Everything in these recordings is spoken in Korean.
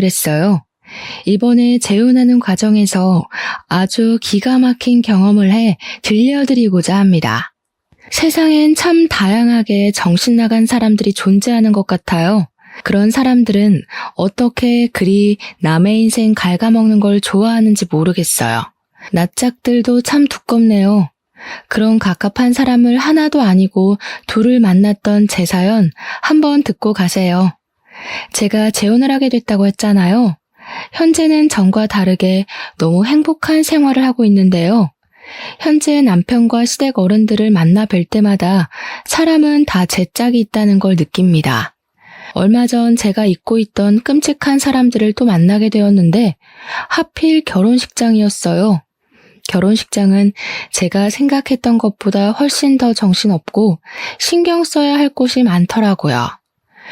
했어요. 이번에 재혼하는 과정에서 아주 기가 막힌 경험을 해 들려드리고자 합니다. 세상엔 참 다양하게 정신 나간 사람들이 존재하는 것 같아요. 그런 사람들은 어떻게 그리 남의 인생 갉아먹는 걸 좋아하는지 모르겠어요. 낯짝들도 참 두껍네요. 그런 갑갑한 사람을 하나도 아니고 둘을 만났던 제 사연 한번 듣고 가세요. 제가 재혼을 하게 됐다고 했잖아요. 현재는 전과 다르게 너무 행복한 생활을 하고 있는데요. 현재 남편과 시댁 어른들을 만나 뵐 때마다 사람은 다 제 짝이 있다는 걸 느낍니다. 얼마 전 제가 잊고 있던 끔찍한 사람들을 또 만나게 되었는데 하필 결혼식장이었어요. 결혼식장은 제가 생각했던 것보다 훨씬 더 정신없고 신경 써야 할 곳이 많더라고요.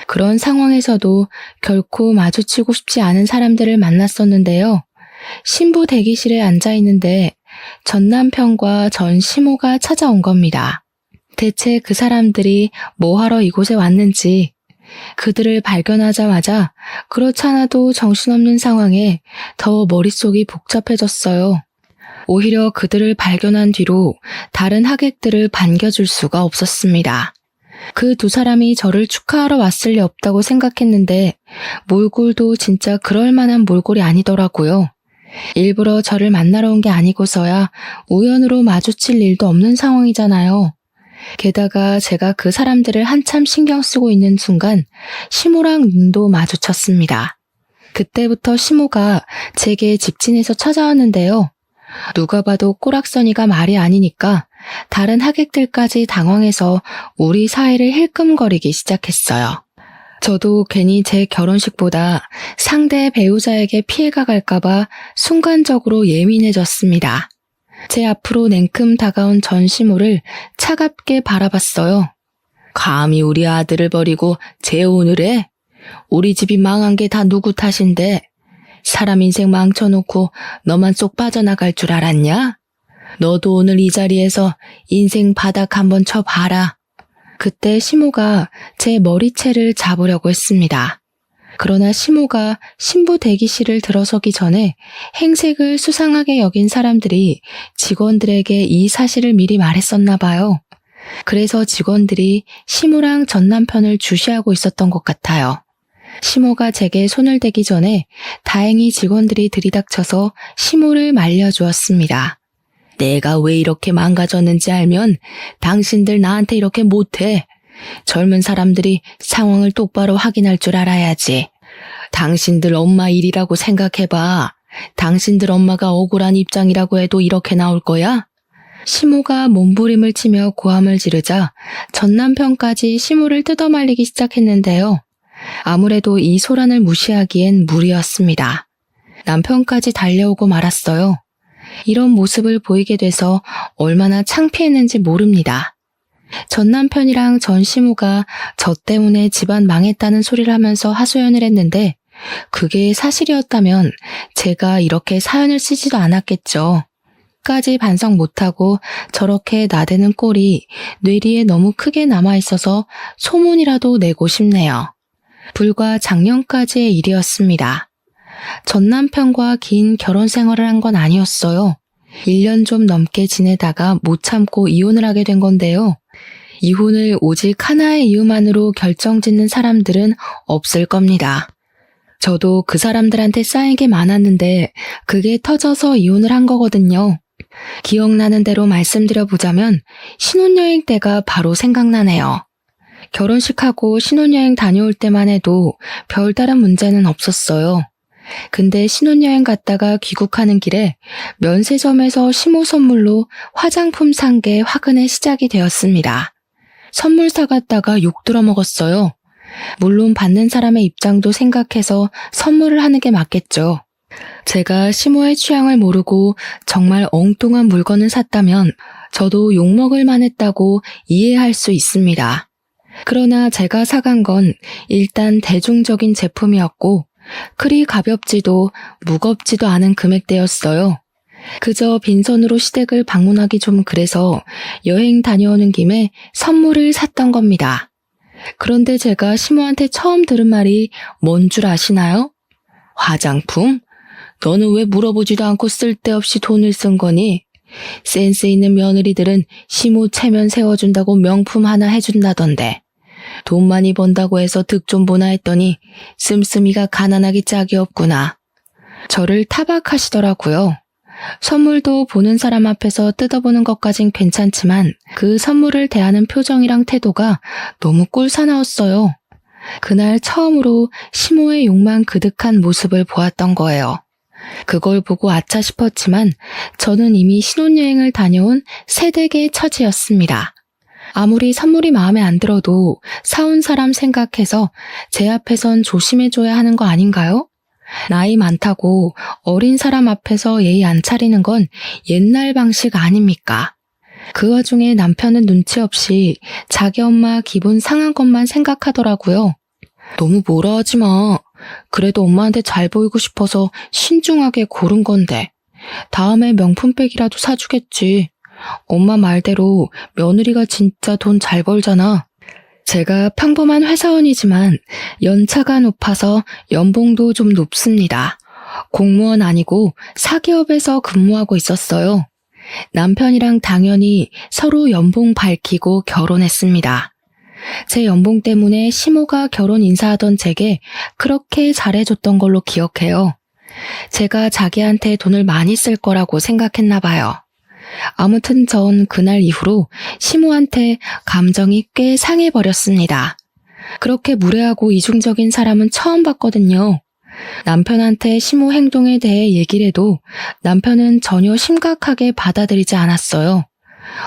그런 상황에서도 결코 마주치고 싶지 않은 사람들을 만났었는데요. 신부 대기실에 앉아 있는데 전 남편과 전 시모가 찾아온 겁니다. 대체 그 사람들이 뭐하러 이곳에 왔는지, 그들을 발견하자마자 그렇잖아도 정신없는 상황에 더 머릿속이 복잡해졌어요. 오히려 그들을 발견한 뒤로 다른 하객들을 반겨줄 수가 없었습니다. 그 두 사람이 저를 축하하러 왔을 리 없다고 생각했는데 몰골도 진짜 그럴 만한 몰골이 아니더라고요. 일부러 저를 만나러 온 게 아니고서야 우연으로 마주칠 일도 없는 상황이잖아요. 게다가 제가 그 사람들을 한참 신경 쓰고 있는 순간 시모랑 눈도 마주쳤습니다. 그때부터 시모가 제게 직진해서 찾아왔는데요. 누가 봐도 꼬락서니가 말이 아니니까 다른 하객들까지 당황해서 우리 사이를 힐끔거리기 시작했어요. 저도 괜히 제 결혼식보다 상대 배우자에게 피해가 갈까봐 순간적으로 예민해졌습니다. 제 앞으로 냉큼 다가온 전 시모를 차갑게 바라봤어요. 감히 우리 아들을 버리고 재혼을 해? 우리 집이 망한 게 다 누구 탓인데? 사람 인생 망쳐놓고 너만 쏙 빠져나갈 줄 알았냐? 너도 오늘 이 자리에서 인생 바닥 한번 쳐봐라. 그때 시모가 제 머리채를 잡으려고 했습니다. 그러나 시모가 신부 대기실을 들어서기 전에 행색을 수상하게 여긴 사람들이 직원들에게 이 사실을 미리 말했었나 봐요. 그래서 직원들이 시모랑 전 남편을 주시하고 있었던 것 같아요. 시모가 제게 손을 대기 전에 다행히 직원들이 들이닥쳐서 시모를 말려주었습니다. 내가 왜 이렇게 망가졌는지 알면 당신들 나한테 이렇게 못해. 젊은 사람들이 상황을 똑바로 확인할 줄 알아야지. 당신들 엄마 일이라고 생각해봐. 당신들 엄마가 억울한 입장이라고 해도 이렇게 나올 거야? 시모가 몸부림을 치며 고함을 지르자 전 남편까지 시모를 뜯어말리기 시작했는데요. 아무래도 이 소란을 무시하기엔 무리였습니다. 남편까지 달려오고 말았어요. 이런 모습을 보이게 돼서 얼마나 창피했는지 모릅니다. 전 남편이랑 전 시모가 저 때문에 집안 망했다는 소리를 하면서 하소연을 했는데 그게 사실이었다면 제가 이렇게 사연을 쓰지도 않았겠죠. 까지 반성 못하고 저렇게 나대는 꼴이 뇌리에 너무 크게 남아있어서 소문이라도 내고 싶네요. 불과 작년까지의 일이었습니다. 전 남편과 긴 결혼 생활을 한 건 아니었어요. 1년 좀 넘게 지내다가 못 참고 이혼을 하게 된 건데요. 이혼을 오직 하나의 이유만으로 결정짓는 사람들은 없을 겁니다. 저도 그 사람들한테 쌓인 게 많았는데 그게 터져서 이혼을 한 거거든요. 기억나는 대로 말씀드려보자면 신혼여행 때가 바로 생각나네요. 결혼식하고 신혼여행 다녀올 때만 해도 별다른 문제는 없었어요. 근데 신혼여행 갔다가 귀국하는 길에 면세점에서 시모 선물로 화장품 산 게 화근의 시작이 되었습니다. 선물 사갔다가 욕 들어먹었어요. 물론 받는 사람의 입장도 생각해서 선물을 하는 게 맞겠죠. 제가 시모의 취향을 모르고 정말 엉뚱한 물건을 샀다면 저도 욕먹을 만했다고 이해할 수 있습니다. 그러나 제가 사간 건 일단 대중적인 제품이었고 그리 가볍지도 무겁지도 않은 금액대였어요. 그저 빈손으로 시댁을 방문하기 좀 그래서 여행 다녀오는 김에 선물을 샀던 겁니다. 그런데 제가 시모한테 처음 들은 말이 뭔 줄 아시나요? 화장품? 너는 왜 물어보지도 않고 쓸데없이 돈을 쓴 거니? 센스 있는 며느리들은 시모 체면 세워준다고 명품 하나 해준다던데. 돈 많이 번다고 해서 득 좀 보나 했더니 씀씀이가 가난하기 짝이 없구나. 저를 타박하시더라고요. 선물도 보는 사람 앞에서 뜯어보는 것까진 괜찮지만 그 선물을 대하는 표정이랑 태도가 너무 꿀사나웠어요. 그날 처음으로 시모의 욕망 그득한 모습을 보았던 거예요. 그걸 보고 아차 싶었지만 저는 이미 신혼여행을 다녀온 새댁의 처지였습니다. 아무리 선물이 마음에 안 들어도 사온 사람 생각해서 제 앞에선 조심해줘야 하는 거 아닌가요? 나이 많다고 어린 사람 앞에서 예의 안 차리는 건 옛날 방식 아닙니까? 그 와중에 남편은 눈치 없이 자기 엄마 기분 상한 것만 생각하더라고요. 너무 뭐라 하지 마. 그래도 엄마한테 잘 보이고 싶어서 신중하게 고른 건데. 다음에 명품백이라도 사주겠지. 엄마 말대로 며느리가 진짜 돈 잘 벌잖아. 제가 평범한 회사원이지만 연차가 높아서 연봉도 좀 높습니다. 공무원 아니고 사기업에서 근무하고 있었어요. 남편이랑 당연히 서로 연봉 밝히고 결혼했습니다. 제 연봉 때문에 시모가 결혼 인사하던 제게 그렇게 잘해줬던 걸로 기억해요. 제가 자기한테 돈을 많이 쓸 거라고 생각했나 봐요. 아무튼 전 그날 이후로 시모한테 감정이 꽤 상해버렸습니다. 그렇게 무례하고 이중적인 사람은 처음 봤거든요. 남편한테 시모 행동에 대해 얘기를 해도 남편은 전혀 심각하게 받아들이지 않았어요.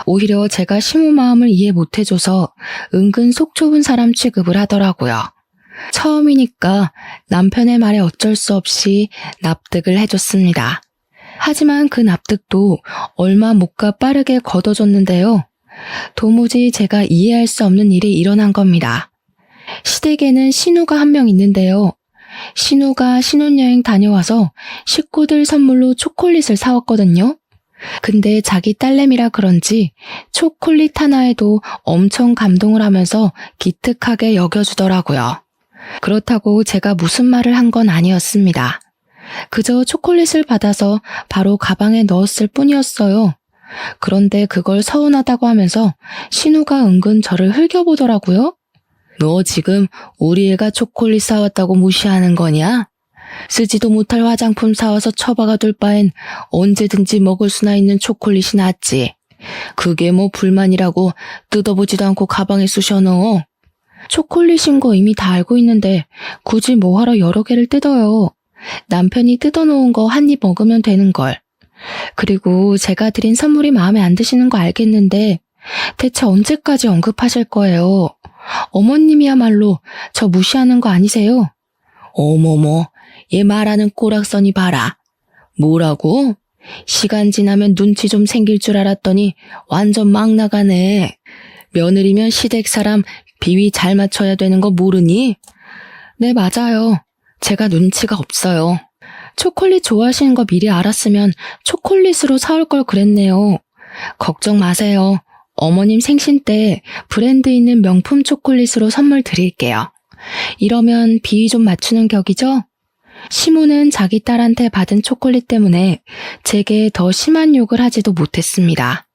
오히려 제가 시모 마음을 이해 못해줘서 은근 속 좁은 사람 취급을 하더라고요. 처음이니까 남편의 말에 어쩔 수 없이 납득을 해줬습니다. 하지만 그 납득도 얼마 못 가 빠르게 걷어졌는데요. 도무지 제가 이해할 수 없는 일이 일어난 겁니다. 시댁에는 신우가 한 명 있는데요. 신우가 신혼여행 다녀와서 식구들 선물로 초콜릿을 사왔거든요. 근데 자기 딸내미라 그런지 초콜릿 하나에도 엄청 감동을 하면서 기특하게 여겨주더라고요. 그렇다고 제가 무슨 말을 한 건 아니었습니다. 그저 초콜릿을 받아서 바로 가방에 넣었을 뿐이었어요. 그런데 그걸 서운하다고 하면서 신우가 은근 저를 흘겨보더라고요. 너 지금 우리 애가 초콜릿 사왔다고 무시하는 거냐? 쓰지도 못할 화장품 사와서 처박아둘 바엔 언제든지 먹을 수나 있는 초콜릿이 낫지. 그게 뭐 불만이라고 뜯어보지도 않고 가방에 쑤셔 넣어. 초콜릿인 거 이미 다 알고 있는데 굳이 뭐하러 여러 개를 뜯어요. 남편이 뜯어놓은 거 한 입 먹으면 되는 걸. 그리고 제가 드린 선물이 마음에 안 드시는 거 알겠는데 대체 언제까지 언급하실 거예요? 어머님이야말로 저 무시하는 거 아니세요? 어머머, 얘 말하는 꼬락서니 봐라. 뭐라고? 시간 지나면 눈치 좀 생길 줄 알았더니 완전 막 나가네. 며느리면 시댁 사람 비위 잘 맞춰야 되는 거 모르니? 네, 맞아요. 제가 눈치가 없어요. 초콜릿 좋아하시는 거 미리 알았으면 초콜릿으로 사올 걸 그랬네요. 걱정 마세요. 어머님 생신 때 브랜드 있는 명품 초콜릿으로 선물 드릴게요. 이러면 비위 좀 맞추는 격이죠? 시모는 자기 딸한테 받은 초콜릿 때문에 제게 더 심한 욕을 하지도 못했습니다.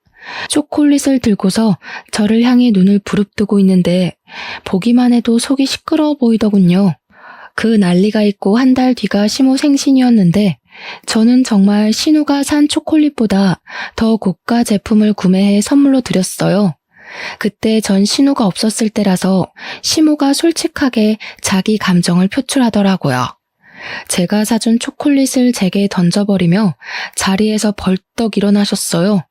초콜릿을 들고서 저를 향해 눈을 부릅뜨고 있는데 보기만 해도 속이 시끄러워 보이더군요. 그 난리가 있고 한 달 뒤가 시모 생신이었는데 저는 정말 신우가 산 초콜릿보다 더 고가 제품을 구매해 선물로 드렸어요. 그때 전 신우가 없었을 때라서 시모가 솔직하게 자기 감정을 표출하더라고요. 제가 사준 초콜릿을 제게 던져버리며 자리에서 벌떡 일어나셨어요.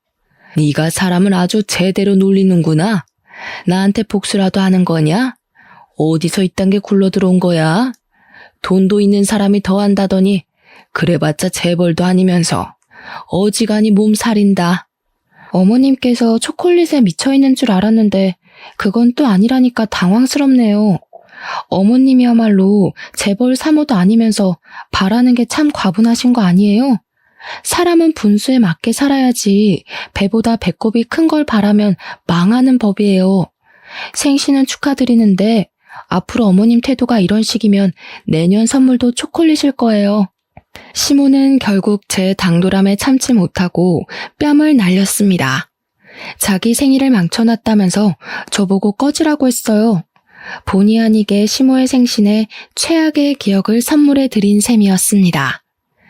네가 사람을 아주 제대로 놀리는구나. 나한테 복수라도 하는 거냐? 어디서 이딴 게 굴러들어온 거야? 돈도 있는 사람이 더 한다더니 그래봤자 재벌도 아니면서 어지간히 몸 살인다. 어머님께서 초콜릿에 미쳐있는 줄 알았는데 그건 또 아니라니까 당황스럽네요. 어머님이야말로 재벌 사모도 아니면서 바라는 게 참 과분하신 거 아니에요? 사람은 분수에 맞게 살아야지 배보다 배꼽이 큰 걸 바라면 망하는 법이에요. 생신은 축하드리는데 앞으로 어머님 태도가 이런 식이면 내년 선물도 초콜릿일 거예요. 시모는 결국 제 당돌함에 참지 못하고 뺨을 날렸습니다. 자기 생일을 망쳐놨다면서 저보고 꺼지라고 했어요. 본의 아니게 시모의 생신에 최악의 기억을 선물해 드린 셈이었습니다.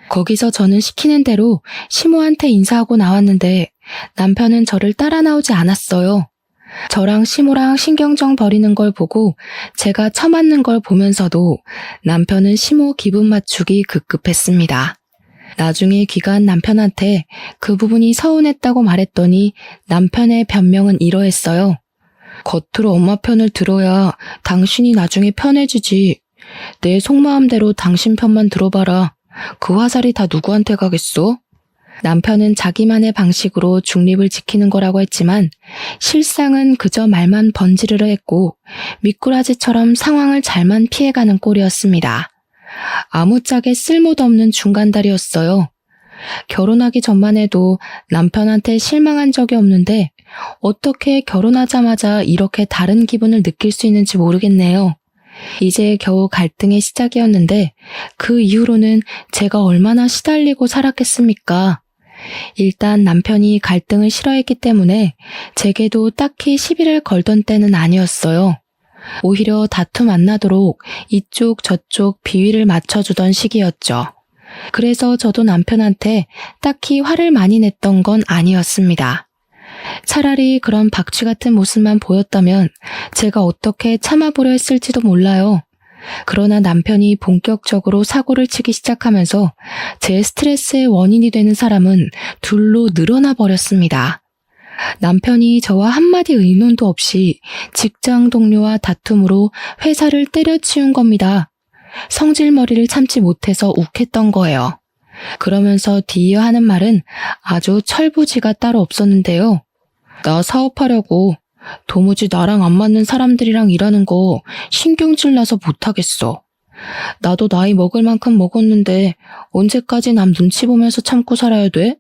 거기서 저는 시키는 대로 시모한테 인사하고 나왔는데 남편은 저를 따라 나오지 않았어요. 저랑 시모랑 신경정 버리는 걸 보고 제가 처맞는 걸 보면서도 남편은 시모 기분 맞추기 급급했습니다. 나중에 귀가한 남편한테 그 부분이 서운했다고 말했더니 남편의 변명은 이러했어요. 겉으로 엄마 편을 들어야 당신이 나중에 편해지지. 내 속마음대로 당신 편만 들어봐라. 그 화살이 다 누구한테 가겠어? 남편은 자기만의 방식으로 중립을 지키는 거라고 했지만 실상은 그저 말만 번지르르 했고 미꾸라지처럼 상황을 잘만 피해가는 꼴이었습니다. 아무짝에 쓸모도 없는 중간다리였어요. 결혼하기 전만 해도 남편한테 실망한 적이 없는데 어떻게 결혼하자마자 이렇게 다른 기분을 느낄 수 있는지 모르겠네요. 이제 겨우 갈등의 시작이었는데 그 이후로는 제가 얼마나 시달리고 살았겠습니까? 일단 남편이 갈등을 싫어했기 때문에 제게도 딱히 시비를 걸던 때는 아니었어요. 오히려 다툼 안 나도록 이쪽 저쪽 비위를 맞춰주던 시기였죠. 그래서 저도 남편한테 딱히 화를 많이 냈던 건 아니었습니다. 차라리 그런 박쥐 같은 모습만 보였다면 제가 어떻게 참아보려 했을지도 몰라요. 그러나 남편이 본격적으로 사고를 치기 시작하면서 제 스트레스의 원인이 되는 사람은 둘로 늘어나 버렸습니다. 남편이 저와 한마디 의논도 없이 직장 동료와 다툼으로 회사를 때려치운 겁니다. 성질머리를 참지 못해서 욱했던 거예요. 그러면서 뒤이어 하는 말은 아주 철부지가 따로 없었는데요. 나 사업하려고 도무지 나랑 안 맞는 사람들이랑 일하는 거 신경질 나서 못하겠어. 나도 나이 먹을 만큼 먹었는데 언제까지 남 눈치 보면서 참고 살아야 돼?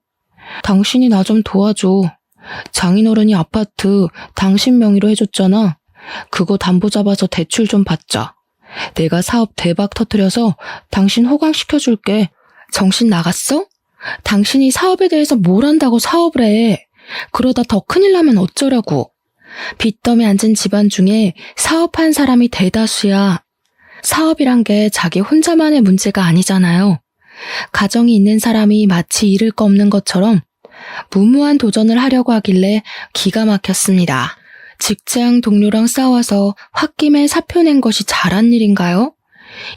당신이 나 좀 도와줘. 장인어른이 아파트 당신 명의로 해줬잖아. 그거 담보 잡아서 대출 좀 받자. 내가 사업 대박 터뜨려서 당신 호강시켜줄게. 정신 나갔어? 당신이 사업에 대해서 뭘 안다고 사업을 해. 그러다 더 큰일 나면 어쩌려고. 빚더미 앉은 집안 중에 사업한 사람이 대다수야. 사업이란 게 자기 혼자만의 문제가 아니잖아요. 가정이 있는 사람이 마치 잃을 거 없는 것처럼 무모한 도전을 하려고 하길래 기가 막혔습니다. 직장 동료랑 싸워서 홧김에 사표 낸 것이 잘한 일인가요?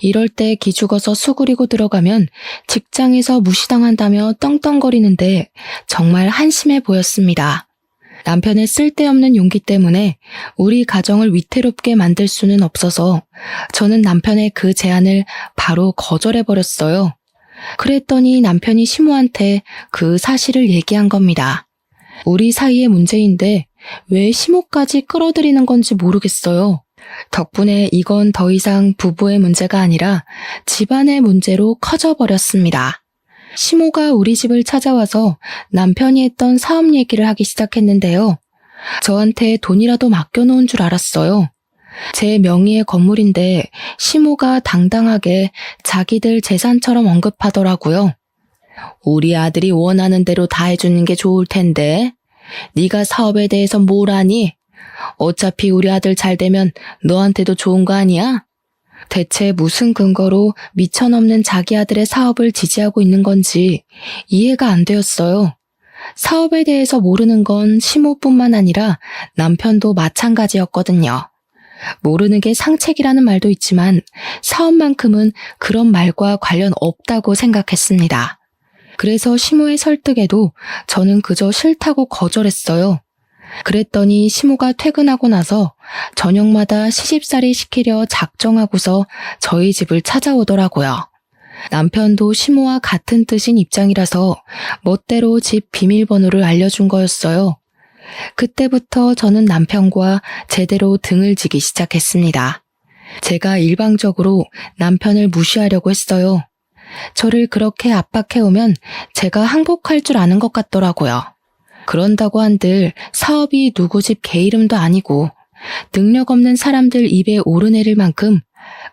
이럴 때 기죽어서 수그리고 들어가면 직장에서 무시당한다며 떵떵거리는데 정말 한심해 보였습니다. 남편의 쓸데없는 용기 때문에 우리 가정을 위태롭게 만들 수는 없어서 저는 남편의 그 제안을 바로 거절해버렸어요. 그랬더니 남편이 시모한테 그 사실을 얘기한 겁니다. 우리 사이의 문제인데 왜 시모까지 끌어들이는 건지 모르겠어요. 덕분에 이건 더 이상 부부의 문제가 아니라 집안의 문제로 커져버렸습니다. 시모가 우리 집을 찾아와서 남편이 했던 사업 얘기를 하기 시작했는데요. 저한테 돈이라도 맡겨놓은 줄 알았어요. 제 명의의 건물인데 시모가 당당하게 자기들 재산처럼 언급하더라고요. 우리 아들이 원하는 대로 다 해주는 게 좋을 텐데 네가 사업에 대해서 뭘 아니? 어차피 우리 아들 잘 되면 너한테도 좋은 거 아니야? 대체 무슨 근거로 미쳐넘는 자기 아들의 사업을 지지하고 있는 건지 이해가 안 되었어요. 사업에 대해서 모르는 건 시모뿐만 아니라 남편도 마찬가지였거든요. 모르는 게 상책이라는 말도 있지만 사업만큼은 그런 말과 관련 없다고 생각했습니다. 그래서 시모의 설득에도 저는 그저 싫다고 거절했어요. 그랬더니 시모가 퇴근하고 나서 저녁마다 시집살이 시키려 작정하고서 저희 집을 찾아오더라고요. 남편도 시모와 같은 뜻인 입장이라서 멋대로 집 비밀번호를 알려준 거였어요. 그때부터 저는 남편과 제대로 등을 지기 시작했습니다. 제가 일방적으로 남편을 무시하려고 했어요. 저를 그렇게 압박해오면 제가 항복할 줄 아는 것 같더라고요. 그런다고 한들 사업이 누구 집 개 이름도 아니고 능력 없는 사람들 입에 오르내릴 만큼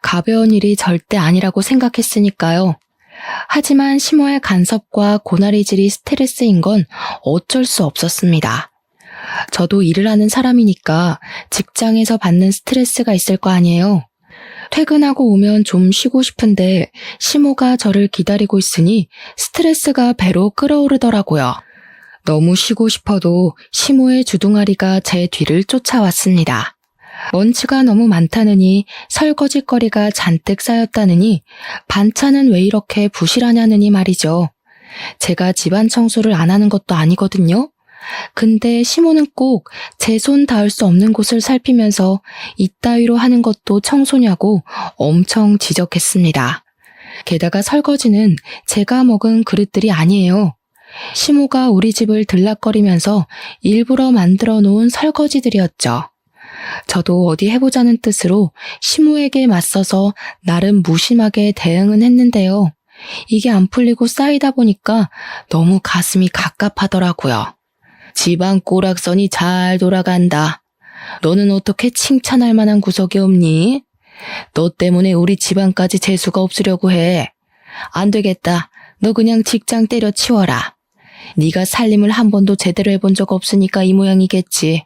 가벼운 일이 절대 아니라고 생각했으니까요. 하지만 시모의 간섭과 고나리질이 스트레스인 건 어쩔 수 없었습니다. 저도 일을 하는 사람이니까 직장에서 받는 스트레스가 있을 거 아니에요. 퇴근하고 오면 좀 쉬고 싶은데 시모가 저를 기다리고 있으니 스트레스가 배로 끓어오르더라고요. 너무 쉬고 싶어도 시모의 주둥아리가 제 뒤를 쫓아왔습니다. 먼지가 너무 많다느니 설거지거리가 잔뜩 쌓였다느니 반찬은 왜 이렇게 부실하냐느니 말이죠. 제가 집안 청소를 안 하는 것도 아니거든요. 근데 시모는 꼭 제 손 닿을 수 없는 곳을 살피면서 이따위로 하는 것도 청소냐고 엄청 지적했습니다. 게다가 설거지는 제가 먹은 그릇들이 아니에요. 시모가 우리 집을 들락거리면서 일부러 만들어 놓은 설거지들이었죠. 저도 어디 해보자는 뜻으로 시모에게 맞서서 나름 무심하게 대응은 했는데요. 이게 안 풀리고 쌓이다 보니까 너무 가슴이 갑갑하더라고요. 집안 꼬락선이 잘 돌아간다. 너는 어떻게 칭찬할 만한 구석이 없니? 너 때문에 우리 집안까지 재수가 없으려고 해. 안 되겠다. 너 그냥 직장 때려치워라. 네가 살림을 한 번도 제대로 해본 적 없으니까 이 모양이겠지.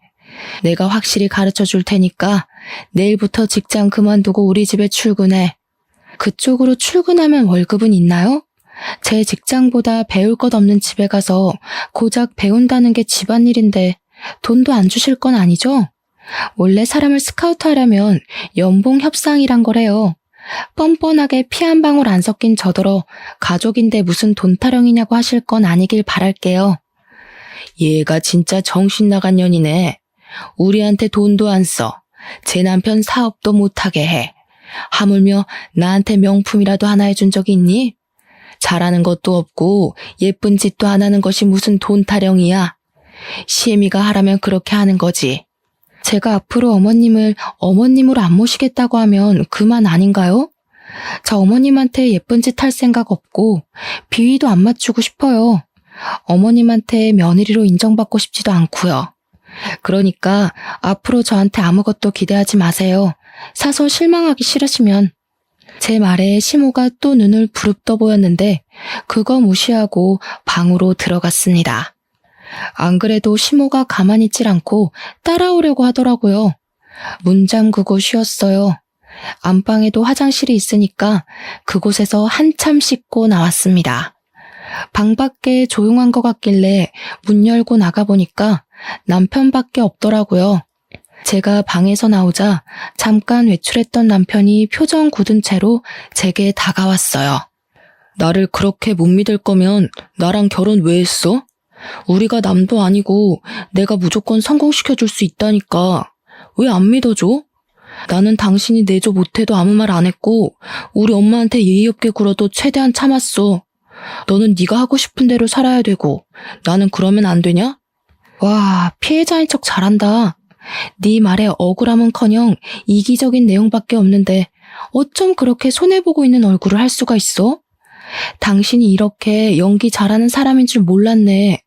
내가 확실히 가르쳐 줄 테니까 내일부터 직장 그만두고 우리 집에 출근해. 그쪽으로 출근하면 월급은 있나요? 제 직장보다 배울 것 없는 집에 가서 고작 배운다는 게 집안일인데 돈도 안 주실 건 아니죠? 원래 사람을 스카우트하려면 연봉 협상이란 거래요. 뻔뻔하게 피 한 방울 안 섞인 저더러 가족인데 무슨 돈 타령이냐고 하실 건 아니길 바랄게요. 얘가 진짜 정신 나간 년이네. 우리한테 돈도 안 써. 제 남편 사업도 못하게 해. 하물며 나한테 명품이라도 하나 해준 적이 있니? 잘하는 것도 없고 예쁜 짓도 안 하는 것이 무슨 돈 타령이야. 시애미가 하라면 그렇게 하는 거지. 제가 앞으로 어머님을 어머님으로 안 모시겠다고 하면 그만 아닌가요? 저 어머님한테 예쁜 짓 할 생각 없고 비위도 안 맞추고 싶어요. 어머님한테 며느리로 인정받고 싶지도 않고요. 그러니까 앞으로 저한테 아무것도 기대하지 마세요. 사서 실망하기 싫으시면. 제 말에 시모가 또 눈을 부릅떠 보였는데 그거 무시하고 방으로 들어갔습니다. 안 그래도 시모가 가만히 있질 않고 따라오려고 하더라고요. 문 잠그고 쉬었어요. 안방에도 화장실이 있으니까 그곳에서 한참 씻고 나왔습니다. 방 밖에 조용한 것 같길래 문 열고 나가보니까 남편밖에 없더라고요. 제가 방에서 나오자 잠깐 외출했던 남편이 표정 굳은 채로 제게 다가왔어요. 나를 그렇게 못 믿을 거면 나랑 결혼 왜 했어? 우리가 남도 아니고 내가 무조건 성공시켜줄 수 있다니까. 왜 안 믿어줘? 나는 당신이 내조 못해도 아무 말 안 했고 우리 엄마한테 예의 없게 굴어도 최대한 참았어. 너는 네가 하고 싶은 대로 살아야 되고 나는 그러면 안 되냐? 와, 피해자인 척 잘한다. 네 말에 억울함은커녕 이기적인 내용밖에 없는데 어쩜 그렇게 손해보고 있는 얼굴을 할 수가 있어? 당신이 이렇게 연기 잘하는 사람인 줄 몰랐네.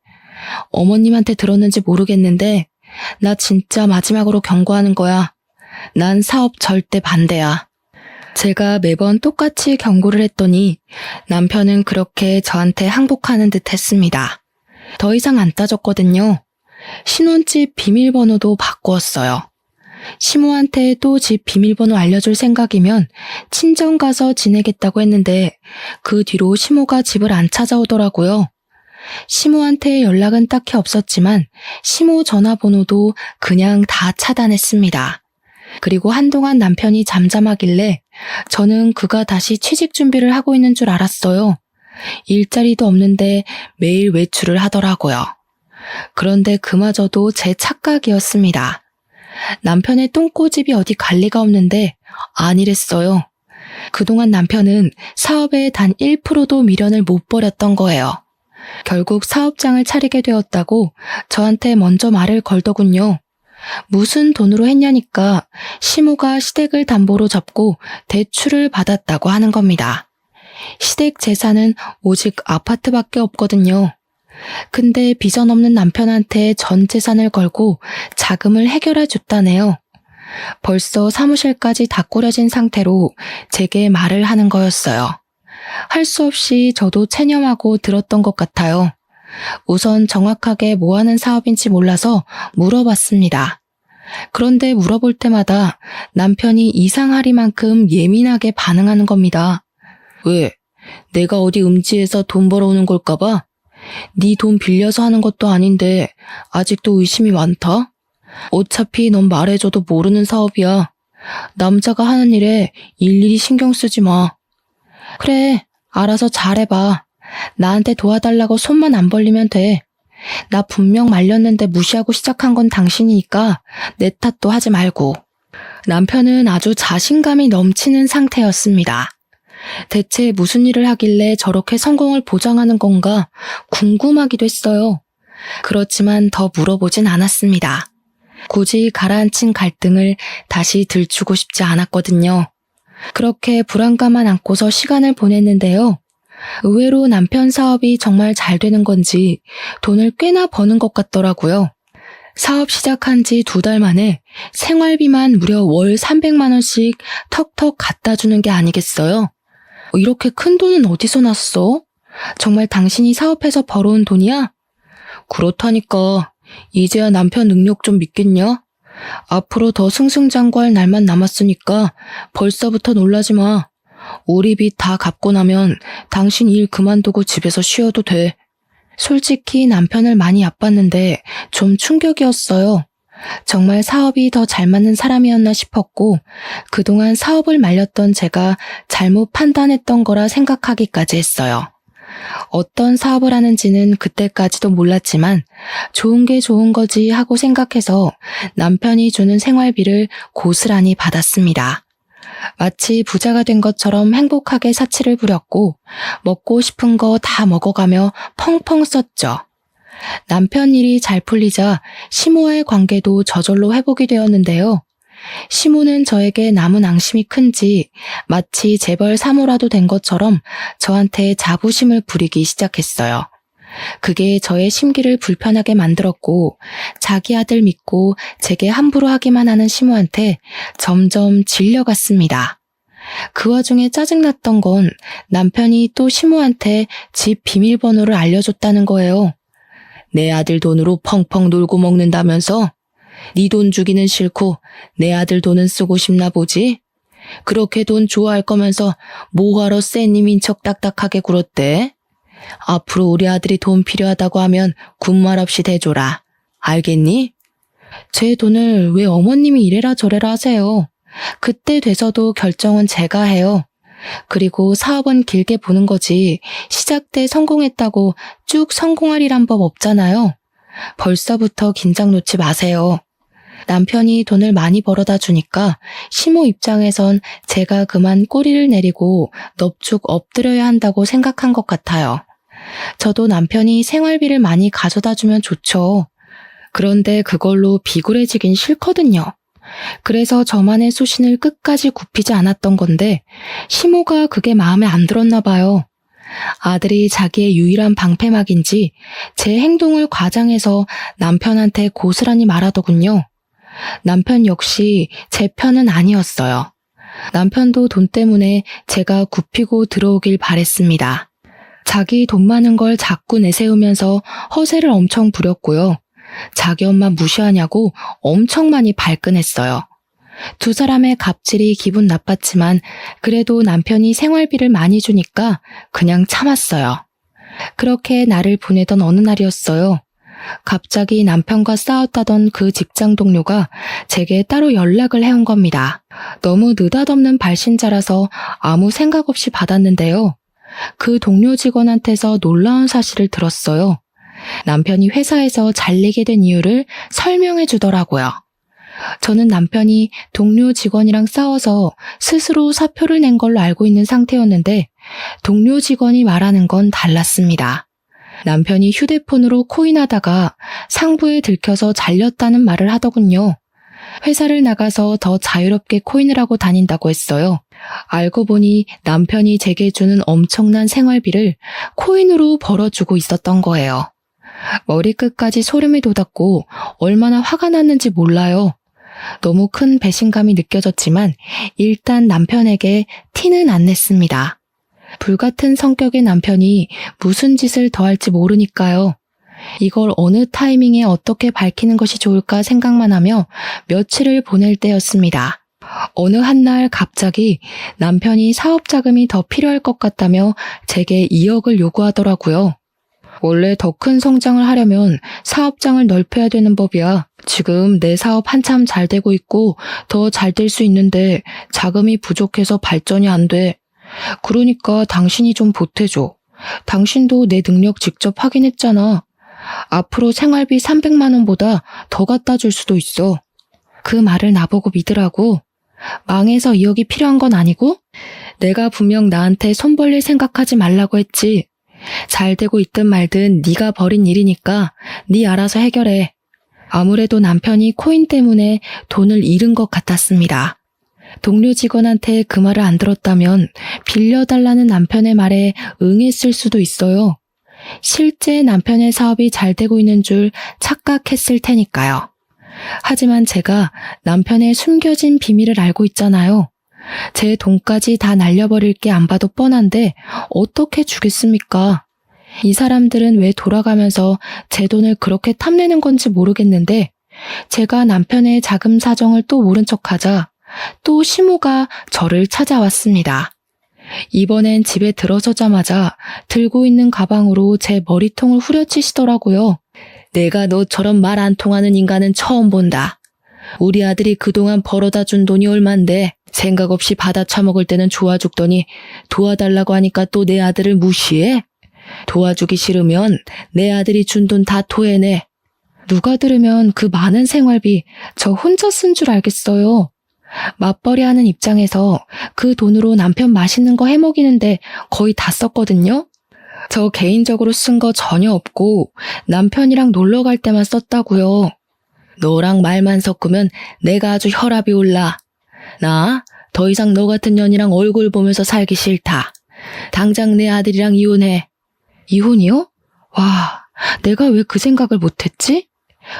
어머님한테 들었는지 모르겠는데 나 진짜 마지막으로 경고하는 거야. 난 사업 절대 반대야. 제가 매번 똑같이 경고를 했더니 남편은 그렇게 저한테 항복하는 듯 했습니다. 더 이상 안 따졌거든요. 신혼집 비밀번호도 바꾸었어요. 시모한테 또 집 비밀번호 알려줄 생각이면 친정 가서 지내겠다고 했는데 그 뒤로 시모가 집을 안 찾아오더라고요. 시모한테 연락은 딱히 없었지만 시모 전화번호도 그냥 다 차단했습니다. 그리고 한동안 남편이 잠잠하길래 저는 그가 다시 취직 준비를 하고 있는 줄 알았어요. 일자리도 없는데 매일 외출을 하더라고요. 그런데 그마저도 제 착각이었습니다. 남편의 똥꼬집이 어디 갈 리가 없는데 아니랬어요. 그동안 남편은 사업에 단 1%도 미련을 못 버렸던 거예요. 결국 사업장을 차리게 되었다고 저한테 먼저 말을 걸더군요. 무슨 돈으로 했냐니까 시모가 시댁을 담보로 잡고 대출을 받았다고 하는 겁니다. 시댁 재산은 오직 아파트밖에 없거든요. 근데 비전 없는 남편한테 전 재산을 걸고 자금을 해결해 줬다네요. 벌써 사무실까지 다 꾸려진 상태로 제게 말을 하는 거였어요. 할 수 없이 저도 체념하고 들었던 것 같아요. 우선 정확하게 뭐 하는 사업인지 몰라서 물어봤습니다. 그런데 물어볼 때마다 남편이 이상하리만큼 예민하게 반응하는 겁니다. 왜? 내가 어디 음지에서 돈 벌어오는 걸까봐? 네 돈 빌려서 하는 것도 아닌데 아직도 의심이 많다? 어차피 넌 말해줘도 모르는 사업이야. 남자가 하는 일에 일일이 신경 쓰지 마. 그래, 알아서 잘해봐. 나한테 도와달라고 손만 안 벌리면 돼. 나 분명 말렸는데 무시하고 시작한 건 당신이니까 내 탓도 하지 말고. 남편은 아주 자신감이 넘치는 상태였습니다. 대체 무슨 일을 하길래 저렇게 성공을 보장하는 건가 궁금하기도 했어요. 그렇지만 더 물어보진 않았습니다. 굳이 가라앉힌 갈등을 다시 들추고 싶지 않았거든요. 그렇게 불안감만 안고서 시간을 보냈는데요. 의외로 남편 사업이 정말 잘 되는 건지 돈을 꽤나 버는 것 같더라고요. 사업 시작한 지 2달 만에 생활비만 무려 월 300만 원씩 턱턱 갖다 주는 게 아니겠어요? 이렇게 큰 돈은 어디서 났어? 정말 당신이 사업해서 벌어온 돈이야? 그렇다니까. 이제야 남편 능력 좀 믿겠냐? 앞으로 더 승승장구할 날만 남았으니까 벌써부터 놀라지 마. 우리 빚 다 갚고 나면 당신 일 그만두고 집에서 쉬어도 돼. 솔직히 남편을 많이 얕봤는데 좀 충격이었어요. 정말 사업이 더 잘 맞는 사람이었나 싶었고 그동안 사업을 말렸던 제가 잘못 판단했던 거라 생각하기까지 했어요. 어떤 사업을 하는지는 그때까지도 몰랐지만 좋은 게 좋은 거지 하고 생각해서 남편이 주는 생활비를 고스란히 받았습니다. 마치 부자가 된 것처럼 행복하게 사치를 부렸고 먹고 싶은 거 다 먹어가며 펑펑 썼죠. 남편 일이 잘 풀리자 시모와의 관계도 저절로 회복이 되었는데요. 시모는 저에게 남은 앙심이 큰지 마치 재벌 사모라도 된 것처럼 저한테 자부심을 부리기 시작했어요. 그게 저의 심기를 불편하게 만들었고 자기 아들 믿고 제게 함부로 하기만 하는 시모한테 점점 질려갔습니다. 그 와중에 짜증났던 건 남편이 또 시모한테 집 비밀번호를 알려줬다는 거예요. 내 아들 돈으로 펑펑 놀고 먹는다면서? 네 돈 주기는 싫고 내 아들 돈은 쓰고 싶나 보지? 그렇게 돈 좋아할 거면서 뭐하러 쎄님인 척 딱딱하게 굴었대? 앞으로 우리 아들이 돈 필요하다고 하면 군말 없이 대줘라. 알겠니? 제 돈을 왜 어머님이 이래라 저래라 하세요. 그때 돼서도 결정은 제가 해요. 그리고 사업은 길게 보는 거지 시작 때 성공했다고 쭉 성공하리란 법 없잖아요. 벌써부터 긴장 놓지 마세요. 남편이 돈을 많이 벌어다 주니까 시모 입장에선 제가 그만 꼬리를 내리고 넙죽 엎드려야 한다고 생각한 것 같아요. 저도 남편이 생활비를 많이 가져다 주면 좋죠. 그런데 그걸로 비굴해지긴 싫거든요. 그래서 저만의 소신을 끝까지 굽히지 않았던 건데 시모가 그게 마음에 안 들었나 봐요. 아들이 자기의 유일한 방패막인지 제 행동을 과장해서 남편한테 고스란히 말하더군요. 남편 역시 제 편은 아니었어요. 남편도 돈 때문에 제가 굽히고 들어오길 바랬습니다. 자기 돈 많은 걸 자꾸 내세우면서 허세를 엄청 부렸고요. 자기 엄마 무시하냐고 엄청 많이 발끈했어요. 두 사람의 갑질이 기분 나빴지만 그래도 남편이 생활비를 많이 주니까 그냥 참았어요. 그렇게 날을 보내던 어느 날이었어요. 갑자기 남편과 싸웠다던 그 직장 동료가 제게 따로 연락을 해온 겁니다. 너무 느닷없는 발신자라서 아무 생각 없이 받았는데요. 그 동료 직원한테서 놀라운 사실을 들었어요. 남편이 회사에서 잘리게 된 이유를 설명해 주더라고요. 저는 남편이 동료 직원이랑 싸워서 스스로 사표를 낸 걸로 알고 있는 상태였는데 동료 직원이 말하는 건 달랐습니다. 남편이 휴대폰으로 코인하다가 상부에 들켜서 잘렸다는 말을 하더군요. 회사를 나가서 더 자유롭게 코인을 하고 다닌다고 했어요. 알고 보니 남편이 제게 주는 엄청난 생활비를 코인으로 벌어주고 있었던 거예요. 머리끝까지 소름이 돋았고 얼마나 화가 났는지 몰라요. 너무 큰 배신감이 느껴졌지만 일단 남편에게 티는 안 냈습니다. 불같은 성격의 남편이 무슨 짓을 더 할지 모르니까요. 이걸 어느 타이밍에 어떻게 밝히는 것이 좋을까 생각만 하며 며칠을 보낼 때였습니다. 어느 한날 갑자기 남편이 사업 자금이 더 필요할 것 같다며 제게 2억을 요구하더라고요. 원래 더 큰 성장을 하려면 사업장을 넓혀야 되는 법이야. 지금 내 사업 한참 잘 되고 있고 더 잘 될 수 있는데 자금이 부족해서 발전이 안 돼. 그러니까 당신이 좀 보태줘. 당신도 내 능력 직접 확인했잖아. 앞으로 생활비 300만 원보다 더 갖다 줄 수도 있어. 그 말을 나보고 믿으라고. 망해서 2억이 필요한 건 아니고 내가 분명 나한테 손 벌릴 생각하지 말라고 했지. 잘 되고 있든 말든 네가 벌인 일이니까 네 알아서 해결해. 아무래도 남편이 코인 때문에 돈을 잃은 것 같았습니다. 동료 직원한테 그 말을 안 들었다면 빌려달라는 남편의 말에 응했을 수도 있어요. 실제 남편의 사업이 잘 되고 있는 줄 착각했을 테니까요. 하지만 제가 남편의 숨겨진 비밀을 알고 있잖아요. 제 돈까지 다 날려버릴 게 안 봐도 뻔한데 어떻게 주겠습니까? 이 사람들은 왜 돌아가면서 제 돈을 그렇게 탐내는 건지 모르겠는데 제가 남편의 자금 사정을 또 모른 척하자 또 시모가 저를 찾아왔습니다. 이번엔 집에 들어서자마자 들고 있는 가방으로 제 머리통을 후려치시더라고요. 내가 너처럼 말 안 통하는 인간은 처음 본다. 우리 아들이 그동안 벌어다 준 돈이 얼만데 생각 없이 받아 처먹을 때는 좋아 죽더니 도와달라고 하니까 또 내 아들을 무시해? 도와주기 싫으면 내 아들이 준 돈 다 토해내. 누가 들으면 그 많은 생활비 저 혼자 쓴 줄 알겠어요. 맞벌이 하는 입장에서 그 돈으로 남편 맛있는 거 해먹이는데 거의 다 썼거든요. 저 개인적으로 쓴 거 전혀 없고 남편이랑 놀러 갈 때만 썼다고요. 너랑 말만 섞으면 내가 아주 혈압이 올라. 나 더 이상 너 같은 년이랑 얼굴 보면서 살기 싫다. 당장 내 아들이랑 이혼해. 이혼이요? 와, 내가 왜 그 생각을 못했지?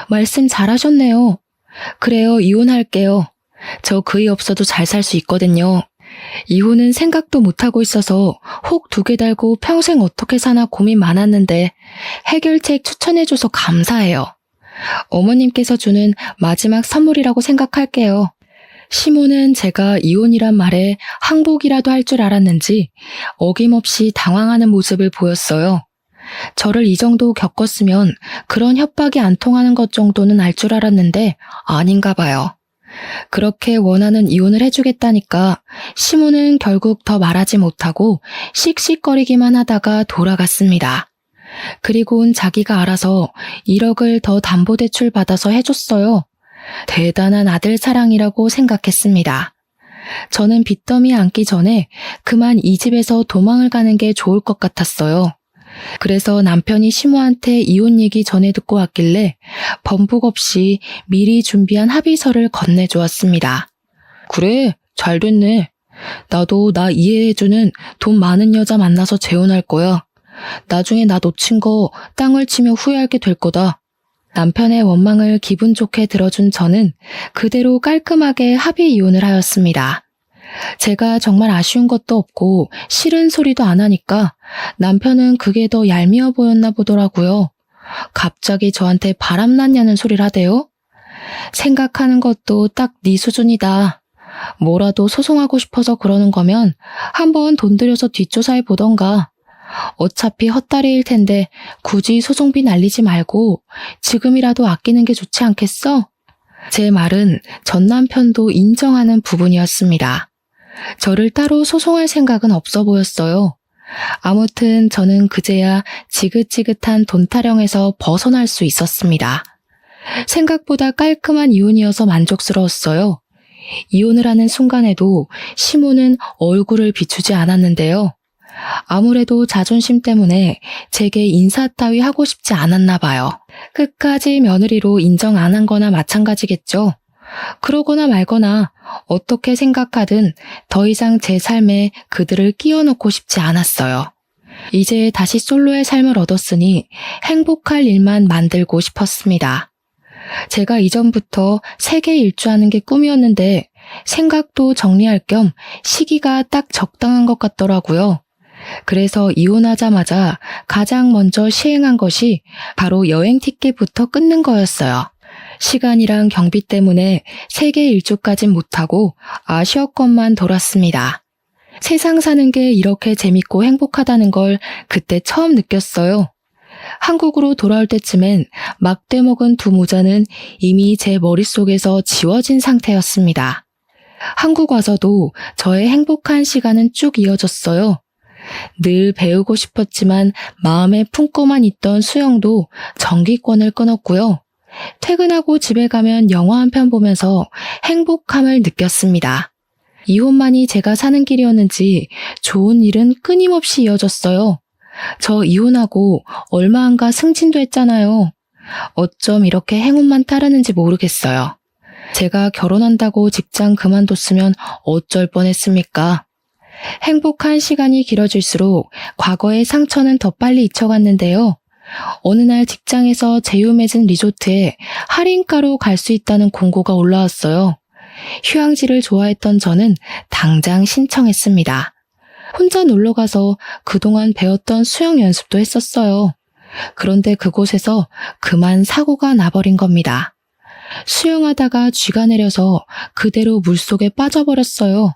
말씀 잘하셨네요. 그래요, 이혼할게요. 저 그이 없어도 잘 살 수 있거든요. 이혼은 생각도 못하고 있어서 혹 2개 달고 평생 어떻게 사나 고민 많았는데 해결책 추천해줘서 감사해요. 어머님께서 주는 마지막 선물이라고 생각할게요. 시모는 제가 이혼이란 말에 항복이라도 할 줄 알았는지 어김없이 당황하는 모습을 보였어요. 저를 이 정도 겪었으면 그런 협박이 안 통하는 것 정도는 알 줄 알았는데 아닌가 봐요. 그렇게 원하는 이혼을 해주겠다니까 시모는 결국 더 말하지 못하고 씩씩거리기만 하다가 돌아갔습니다. 그리고는 자기가 알아서 1억을 더 담보대출 받아서 해줬어요. 대단한 아들 사랑이라고 생각했습니다. 저는 빚더미 앉기 전에 그만 이 집에서 도망을 가는 게 좋을 것 같았어요. 그래서 남편이 시모한테 이혼 얘기 전해 듣고 왔길래 번복 없이 미리 준비한 합의서를 건네주었습니다. 그래, 잘 됐네. 나도 나 이해해주는 돈 많은 여자 만나서 재혼할 거야. 나중에 나 놓친 거 땅을 치며 후회하게 될 거다. 남편의 원망을 기분 좋게 들어준 저는 그대로 깔끔하게 합의 이혼을 하였습니다. 제가 정말 아쉬운 것도 없고 싫은 소리도 안 하니까 남편은 그게 더 얄미워 보였나 보더라고요. 갑자기 저한테 바람났냐는 소리를 하대요. 생각하는 것도 딱 네 수준이다. 뭐라도 소송하고 싶어서 그러는 거면 한번 돈 들여서 뒷조사해 보던가. 어차피 헛다리일 텐데 굳이 소송비 날리지 말고 지금이라도 아끼는 게 좋지 않겠어? 제 말은 전 남편도 인정하는 부분이었습니다. 저를 따로 소송할 생각은 없어 보였어요. 아무튼 저는 그제야 지긋지긋한 돈 타령에서 벗어날 수 있었습니다. 생각보다 깔끔한 이혼이어서 만족스러웠어요. 이혼을 하는 순간에도 시모는 얼굴을 비추지 않았는데요. 아무래도 자존심 때문에 제게 인사 따위 하고 싶지 않았나 봐요. 끝까지 며느리로 인정 안 한 거나 마찬가지겠죠. 그러거나 말거나 어떻게 생각하든 더 이상 제 삶에 그들을 끼워넣고 싶지 않았어요. 이제 다시 솔로의 삶을 얻었으니 행복할 일만 만들고 싶었습니다. 제가 이전부터 세계 일주하는 게 꿈이었는데 생각도 정리할 겸 시기가 딱 적당한 것 같더라고요. 그래서 이혼하자마자 가장 먼저 시행한 것이 바로 여행 티켓부터 끊는 거였어요. 시간이랑 경비 때문에 세계 일주까진 못하고 아시아권만 돌았습니다. 세상 사는 게 이렇게 재밌고 행복하다는 걸 그때 처음 느꼈어요. 한국으로 돌아올 때쯤엔 막대 먹은 두 모자는 이미 제 머릿속에서 지워진 상태였습니다. 한국 와서도 저의 행복한 시간은 쭉 이어졌어요. 늘 배우고 싶었지만 마음에 품고만 있던 수영도 정기권을 끊었고요. 퇴근하고 집에 가면 영화 한 편 보면서 행복함을 느꼈습니다. 이혼만이 제가 사는 길이었는지 좋은 일은 끊임없이 이어졌어요. 저 이혼하고 얼마 안 가 승진도 했잖아요. 어쩜 이렇게 행운만 따르는지 모르겠어요. 제가 결혼한다고 직장 그만뒀으면 어쩔 뻔했습니까? 행복한 시간이 길어질수록 과거의 상처는 더 빨리 잊혀갔는데요. 어느 날 직장에서 제휴 맺은 리조트에 할인가로 갈 수 있다는 공고가 올라왔어요. 휴양지를 좋아했던 저는 당장 신청했습니다. 혼자 놀러가서 그동안 배웠던 수영 연습도 했었어요. 그런데 그곳에서 그만 사고가 나버린 겁니다. 수영하다가 쥐가 내려서 그대로 물속에 빠져버렸어요.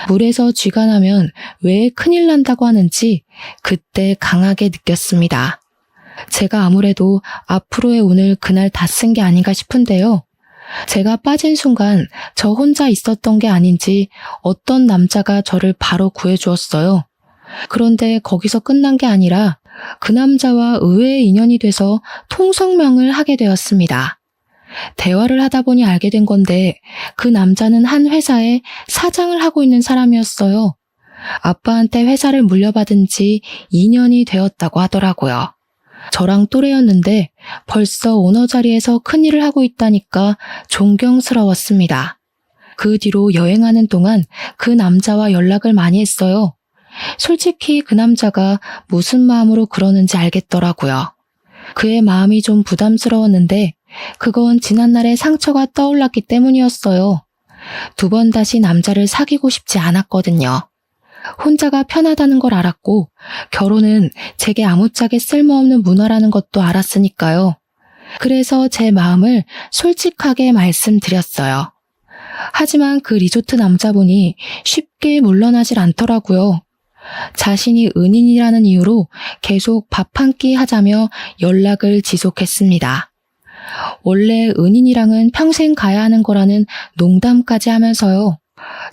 물에서 쥐가 나면 왜 큰일 난다고 하는지 그때 강하게 느꼈습니다. 제가 아무래도 앞으로의 운을 그날 다 쓴 게 아닌가 싶은데요. 제가 빠진 순간 저 혼자 있었던 게 아닌지 어떤 남자가 저를 바로 구해주었어요. 그런데 거기서 끝난 게 아니라 그 남자와 의외의 인연이 돼서 통성명을 하게 되었습니다. 대화를 하다 보니 알게 된 건데 그 남자는 한 회사에 사장을 하고 있는 사람이었어요. 아빠한테 회사를 물려받은 지 2년이 되었다고 하더라고요. 저랑 또래였는데 벌써 오너 자리에서 큰일을 하고 있다니까 존경스러웠습니다. 그 뒤로 여행하는 동안 그 남자와 연락을 많이 했어요. 솔직히 그 남자가 무슨 마음으로 그러는지 알겠더라고요. 그의 마음이 좀 부담스러웠는데 그건 지난날의 상처가 떠올랐기 때문이었어요. 두 번 다시 남자를 사귀고 싶지 않았거든요. 혼자가 편하다는 걸 알았고 결혼은 제게 아무짝에 쓸모없는 문화라는 것도 알았으니까요. 그래서 제 마음을 솔직하게 말씀드렸어요. 하지만 그 리조트 남자분이 쉽게 물러나질 않더라고요. 자신이 은인이라는 이유로 계속 밥 한 끼 하자며 연락을 지속했습니다. 원래 은인이랑은 평생 가야 하는 거라는 농담까지 하면서요.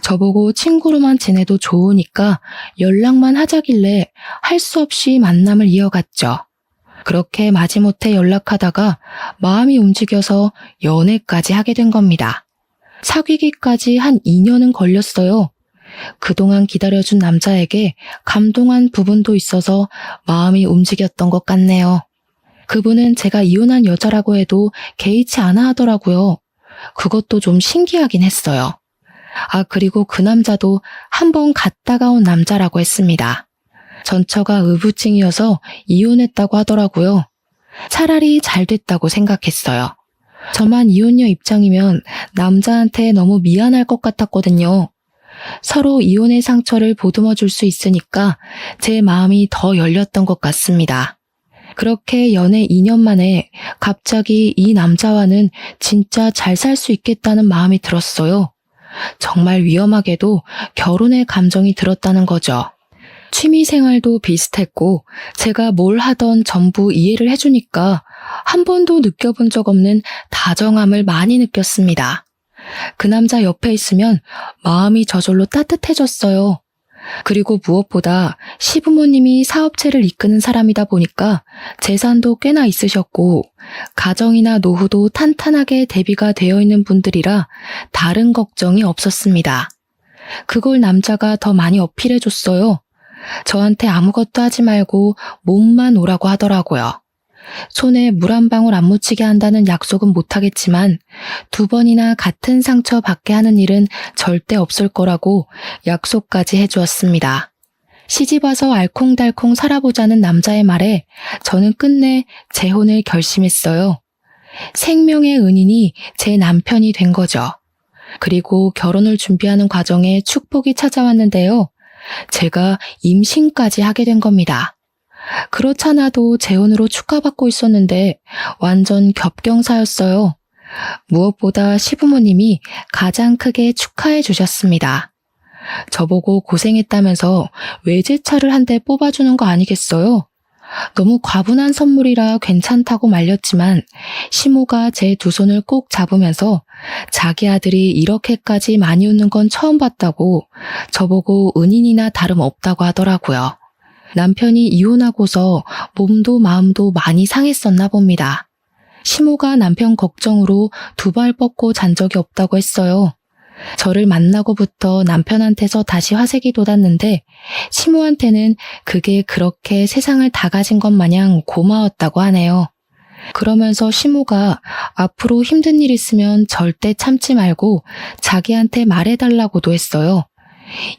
저보고 친구로만 지내도 좋으니까 연락만 하자길래 할 수 없이 만남을 이어갔죠. 그렇게 마지못해 연락하다가 마음이 움직여서 연애까지 하게 된 겁니다. 사귀기까지 한 2년은 걸렸어요. 그동안 기다려준 남자에게 감동한 부분도 있어서 마음이 움직였던 것 같네요. 그분은 제가 이혼한 여자라고 해도 개의치 않아 하더라고요. 그것도 좀 신기하긴 했어요. 그리고 그 남자도 한번 갔다가 온 남자라고 했습니다. 전처가 의부증이어서 이혼했다고 하더라고요. 차라리 잘 됐다고 생각했어요. 저만 이혼녀 입장이면 남자한테 너무 미안할 것 같았거든요. 서로 이혼의 상처를 보듬어 줄 수 있으니까 제 마음이 더 열렸던 것 같습니다. 그렇게 연애 2년 만에 갑자기 이 남자와는 진짜 잘 살 수 있겠다는 마음이 들었어요. 정말 위험하게도 결혼의 감정이 들었다는 거죠. 취미생활도 비슷했고 제가 뭘 하던 전부 이해를 해주니까 한 번도 느껴본 적 없는 다정함을 많이 느꼈습니다. 그 남자 옆에 있으면 마음이 저절로 따뜻해졌어요. 그리고 무엇보다 시부모님이 사업체를 이끄는 사람이다 보니까 재산도 꽤나 있으셨고 가정이나 노후도 탄탄하게 대비가 되어 있는 분들이라 다른 걱정이 없었습니다. 그걸 남자가 더 많이 어필해줬어요. 저한테 아무것도 하지 말고 몸만 오라고 하더라고요. 손에 물 한 방울 안 묻히게 한다는 약속은 못하겠지만 2번이나 같은 상처 받게 하는 일은 절대 없을 거라고 약속까지 해주었습니다. 시집와서 알콩달콩 살아보자는 남자의 말에 저는 끝내 재혼을 결심했어요. 생명의 은인이 제 남편이 된 거죠. 그리고 결혼을 준비하는 과정에 축복이 찾아왔는데요. 제가 임신까지 하게 된 겁니다. 그렇잖아도 재혼으로 축하받고 있었는데 완전 겹경사였어요. 무엇보다 시부모님이 가장 크게 축하해 주셨습니다. 저보고 고생했다면서 외제차를 한 대 뽑아주는 거 아니겠어요? 너무 과분한 선물이라 괜찮다고 말렸지만 시모가 제 두 손을 꼭 잡으면서 자기 아들이 이렇게까지 많이 웃는 건 처음 봤다고 저보고 은인이나 다름없다고 하더라고요. 남편이 이혼하고서 몸도 마음도 많이 상했었나 봅니다. 시모가 남편 걱정으로 두 발 뻗고 잔 적이 없다고 했어요. 저를 만나고부터 남편한테서 다시 화색이 돋았는데 시모한테는 그게 그렇게 세상을 다 가진 것 마냥 고마웠다고 하네요. 그러면서 시모가 앞으로 힘든 일 있으면 절대 참지 말고 자기한테 말해달라고도 했어요.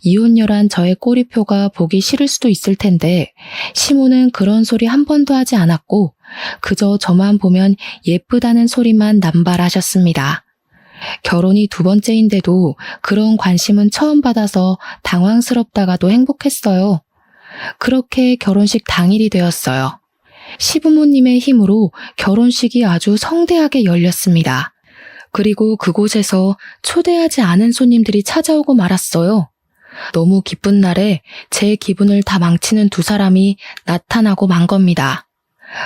이혼녀란 저의 꼬리표가 보기 싫을 수도 있을 텐데 시모는 그런 소리 한 번도 하지 않았고 그저 저만 보면 예쁘다는 소리만 남발하셨습니다. 결혼이 두 번째인데도 그런 관심은 처음 받아서 당황스럽다가도 행복했어요. 그렇게 결혼식 당일이 되었어요. 시부모님의 힘으로 결혼식이 아주 성대하게 열렸습니다. 그리고 그곳에서 초대하지 않은 손님들이 찾아오고 말았어요. 너무 기쁜 날에 제 기분을 다 망치는 두 사람이 나타나고 만 겁니다.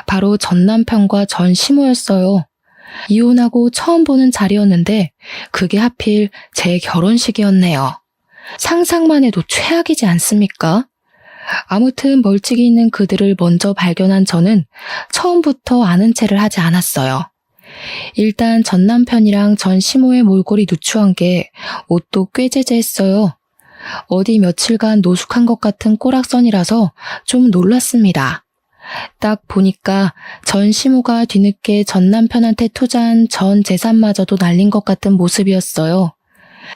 바로 전 남편과 전 시모였어요. 이혼하고 처음 보는 자리였는데 그게 하필 제 결혼식이었네요. 상상만 해도 최악이지 않습니까? 아무튼 멀찍이 있는 그들을 먼저 발견한 저는 처음부터 아는 체를 하지 않았어요. 일단 전 남편이랑 전 시모의 몰골이 누추한 게 옷도 꽤 제재했어요. 어디 며칠간 노숙한 것 같은 꼬락선이라서 좀 놀랐습니다. 딱 보니까 전 시모가 뒤늦게 전 남편한테 투자한 전 재산마저도 날린 것 같은 모습이었어요.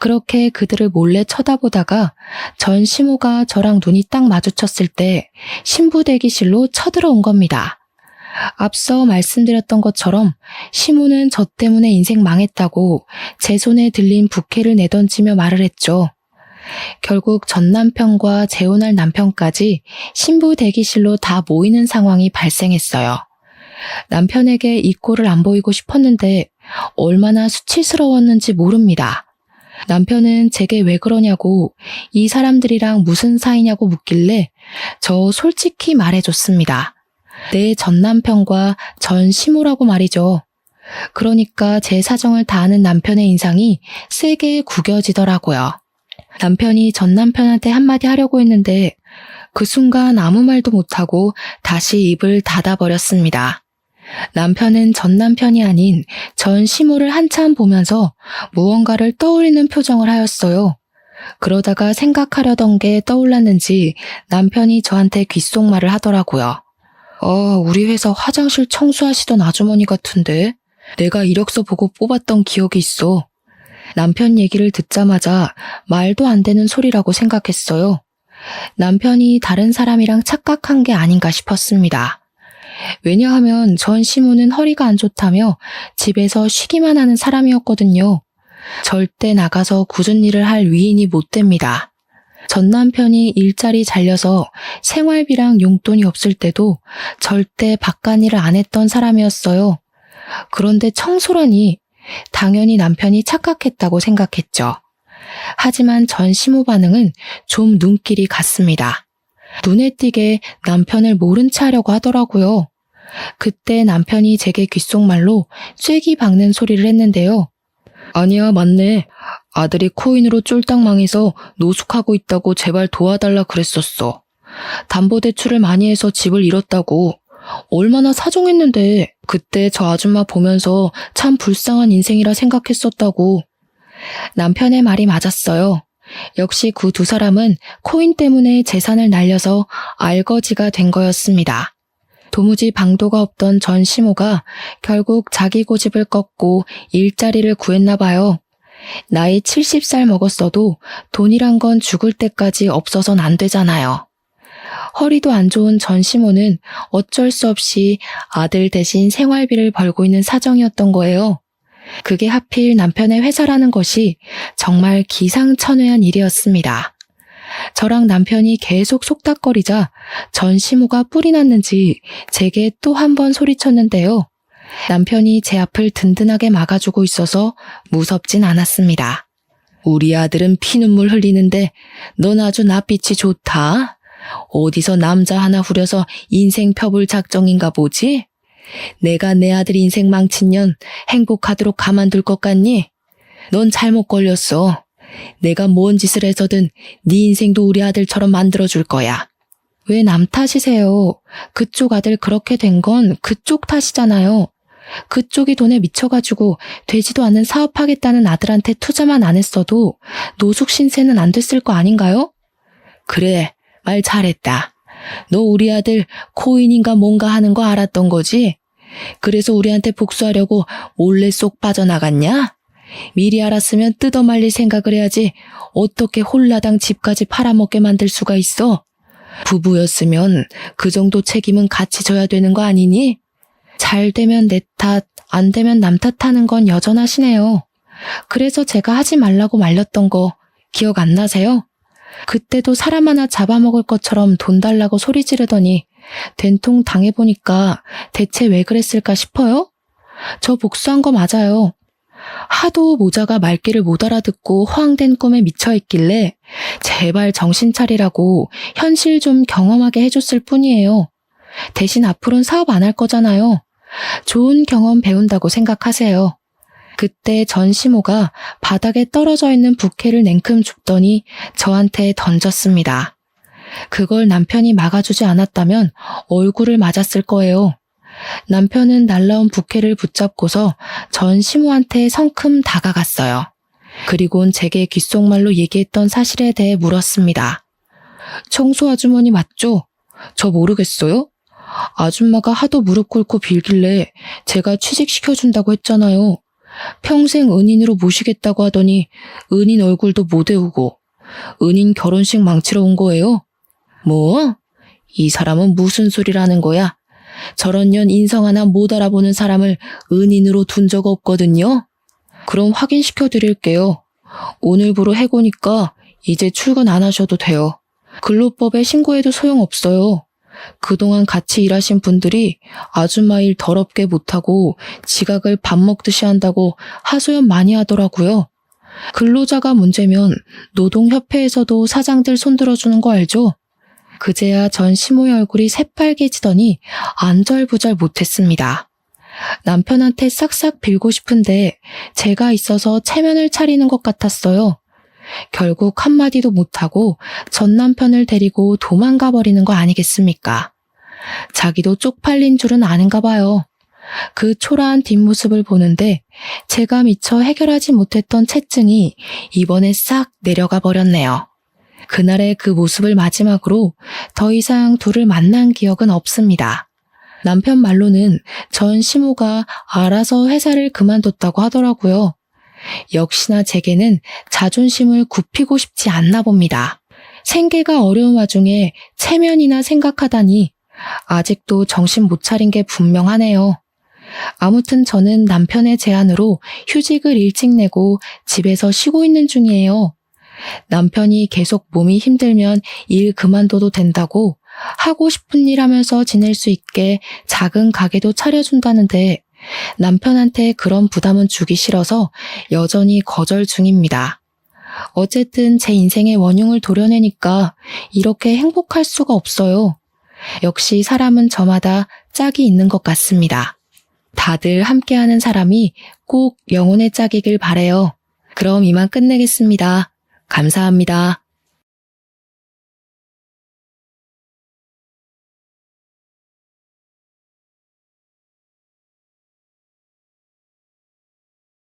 그렇게 그들을 몰래 쳐다보다가 전 시모가 저랑 눈이 딱 마주쳤을 때 신부 대기실로 쳐들어온 겁니다. 앞서 말씀드렸던 것처럼 시모는 저 때문에 인생 망했다고 제 손에 들린 부케를 내던지며 말을 했죠. 결국 전 남편과 재혼할 남편까지 신부 대기실로 다 모이는 상황이 발생했어요. 남편에게 이 꼴을 안 보이고 싶었는데 얼마나 수치스러웠는지 모릅니다. 남편은 제게 왜 그러냐고 이 사람들이랑 무슨 사이냐고 묻길래 저 솔직히 말해줬습니다. 내 전 남편과 전 시모라고 말이죠. 그러니까 제 사정을 다 아는 남편의 인상이 세게 구겨지더라고요. 남편이 전 남편한테 한마디 하려고 했는데 그 순간 아무 말도 못하고 다시 입을 닫아버렸습니다. 남편은 전 남편이 아닌 전 시모를 한참 보면서 무언가를 떠올리는 표정을 하였어요. 그러다가 생각하려던 게 떠올랐는지 남편이 저한테 귓속말을 하더라고요. 우리 회사 화장실 청소하시던 아주머니 같은데 내가 이력서 보고 뽑았던 기억이 있어. 남편 얘기를 듣자마자 말도 안 되는 소리라고 생각했어요. 남편이 다른 사람이랑 착각한 게 아닌가 싶었습니다. 왜냐하면 전 시모는 허리가 안 좋다며 집에서 쉬기만 하는 사람이었거든요. 절대 나가서 굳은 일을 할 위인이 못 됩니다. 전 남편이 일자리 잘려서 생활비랑 용돈이 없을 때도 절대 바깥일을 안 했던 사람이었어요. 그런데 청소라니 당연히 남편이 착각했다고 생각했죠. 하지만 전 시모 반응은 좀 눈길이 갔습니다. 눈에 띄게 남편을 모른 체 하려고 하더라고요. 그때 남편이 제게 귓속말로 쐐기 박는 소리를 했는데요. 아니야, 맞네. 아들이 코인으로 쫄딱 망해서 노숙하고 있다고 제발 도와달라 그랬었어. 담보대출을 많이 해서 집을 잃었다고. 얼마나 사정했는데 그때 저 아줌마 보면서 참 불쌍한 인생이라 생각했었다고. 남편의 말이 맞았어요. 역시 그 두 사람은 코인 때문에 재산을 날려서 알거지가 된 거였습니다. 도무지 방도가 없던 전 시모가 결국 자기 고집을 꺾고 일자리를 구했나 봐요. 나이 70살 먹었어도 돈이란 건 죽을 때까지 없어선 안 되잖아요. 허리도 안 좋은 전시모는 어쩔 수 없이 아들 대신 생활비를 벌고 있는 사정이었던 거예요. 그게 하필 남편의 회사라는 것이 정말 기상천외한 일이었습니다. 저랑 남편이 계속 속닥거리자 전시모가 뿔이 났는지 제게 또 한 번 소리쳤는데요. 남편이 제 앞을 든든하게 막아주고 있어서 무섭진 않았습니다. 우리 아들은 피눈물 흘리는데 넌 아주 낯빛이 좋다. 어디서 남자 하나 후려서 인생 펴볼 작정인가 보지? 내가 내 아들 인생 망친 년 행복하도록 가만둘 것 같니? 넌 잘못 걸렸어. 내가 뭔 짓을 해서든 네 인생도 우리 아들처럼 만들어줄 거야. 왜 남 탓이세요? 그쪽 아들 그렇게 된 건 그쪽 탓이잖아요. 그쪽이 돈에 미쳐가지고 되지도 않는 사업하겠다는 아들한테 투자만 안 했어도 노숙 신세는 안 됐을 거 아닌가요? 그래, 말 잘했다. 너 우리 아들 코인인가 뭔가 하는 거 알았던 거지? 그래서 우리한테 복수하려고 몰래 쏙 빠져나갔냐? 미리 알았으면 뜯어말릴 생각을 해야지 어떻게 홀라당 집까지 팔아먹게 만들 수가 있어? 부부였으면 그 정도 책임은 같이 져야 되는 거 아니니? 잘 되면 내 탓, 안 되면 남 탓하는 건 여전하시네요. 그래서 제가 하지 말라고 말렸던 거 기억 안 나세요? 그때도 사람 하나 잡아먹을 것처럼 돈 달라고 소리 지르더니 된통 당해보니까 대체 왜 그랬을까 싶어요? 저 복수한 거 맞아요. 하도 모자가 말귀를 못 알아듣고 허황된 꿈에 미쳐있길래 제발 정신 차리라고 현실 좀 경험하게 해줬을 뿐이에요. 대신 앞으로는 사업 안 할 거잖아요. 좋은 경험 배운다고 생각하세요. 그때 전시모가 바닥에 떨어져 있는 부케를 냉큼 줍더니 저한테 던졌습니다. 그걸 남편이 막아주지 않았다면 얼굴을 맞았을 거예요. 남편은 날라온 부케를 붙잡고서 전시모한테 성큼 다가갔어요. 그리곤 제게 귓속말로 얘기했던 사실에 대해 물었습니다. 청소 아주머니 맞죠? 저 모르겠어요? 아줌마가 하도 무릎 꿇고 빌길래 제가 취직시켜준다고 했잖아요. 평생 은인으로 모시겠다고 하더니 은인 얼굴도 못 외우고 은인 결혼식 망치러 온 거예요? 뭐? 이 사람은 무슨 소리라는 거야? 저런 년 인성 하나 못 알아보는 사람을 은인으로 둔 적 없거든요? 그럼 확인시켜 드릴게요. 오늘부로 해고니까 이제 출근 안 하셔도 돼요. 근로법에 신고해도 소용없어요. 그동안 같이 일하신 분들이 아줌마 일 더럽게 못하고 지각을 밥 먹듯이 한다고 하소연 많이 하더라고요. 근로자가 문제면 노동협회에서도 사장들 손들어주는 거 알죠? 그제야 전시모의 얼굴이 새빨개지더니 안절부절 못했습니다. 남편한테 싹싹 빌고 싶은데 제가 있어서 체면을 차리는 것 같았어요. 결국 한마디도 못하고 전 남편을 데리고 도망가 버리는 거 아니겠습니까? 자기도 쪽팔린 줄은 아는가 봐요. 그 초라한 뒷모습을 보는데 제가 미처 해결하지 못했던 체증이 이번에 싹 내려가 버렸네요. 그날의 그 모습을 마지막으로 더 이상 둘을 만난 기억은 없습니다. 남편 말로는 전 시모가 알아서 회사를 그만뒀다고 하더라고요. 역시나 제게는 자존심을 굽히고 싶지 않나 봅니다. 생계가 어려운 와중에 체면이나 생각하다니 아직도 정신 못 차린 게 분명하네요. 아무튼 저는 남편의 제안으로 휴직을 일찍 내고 집에서 쉬고 있는 중이에요. 남편이 계속 몸이 힘들면 일 그만둬도 된다고 하고 싶은 일 하면서 지낼 수 있게 작은 가게도 차려준다는데 남편한테 그런 부담은 주기 싫어서 여전히 거절 중입니다. 어쨌든 제 인생의 원흉을 도려내니까 이렇게 행복할 수가 없어요. 역시 사람은 저마다 짝이 있는 것 같습니다. 다들 함께하는 사람이 꼭 영혼의 짝이길 바래요. 그럼 이만 끝내겠습니다. 감사합니다.